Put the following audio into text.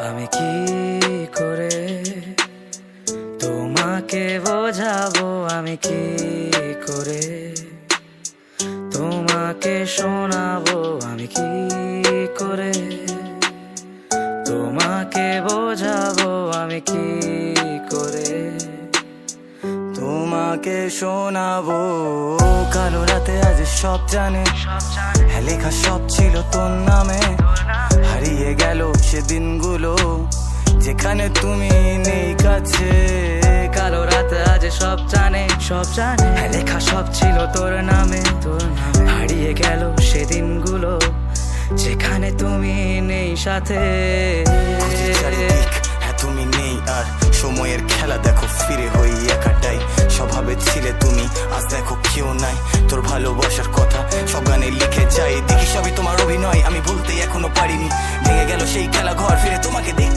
আমি কি করে তোমাকে বোঝাবো, আমি কি করে তোমাকে শোনাবো, আমি কি করে তোমাকে বোঝাবো, আমি কি করে তোমাকে শোনাবো। কালো রাতে আজ সব জানে, লেখা সব ছিল তোর নামে, হারিয়ে গেল সেদিনগুলো যেখানে তুমি নেই কাছে। কালো রাতে আজ সব জানে, লেখা সব ছিল তোর নামে, হারিয়ে গেল সেদিনগুলো যেখানে তুমি নেই সাথে। তুমি নেই আর সময়ের খেলা দেখো, ফিরে হই একাটাই। স্বভাবে ছিলে তুমি, আজ দেখো কেউ নাই। তোর ভালোবাসার কথা সব গানে লিখে যাই, দেখি সবই তোমার অভিনয়, আমি বলতে এখনো পারিনি। ভেঙে গেল সেই খেলা ঘর, ফিরে তোমাকে দেখি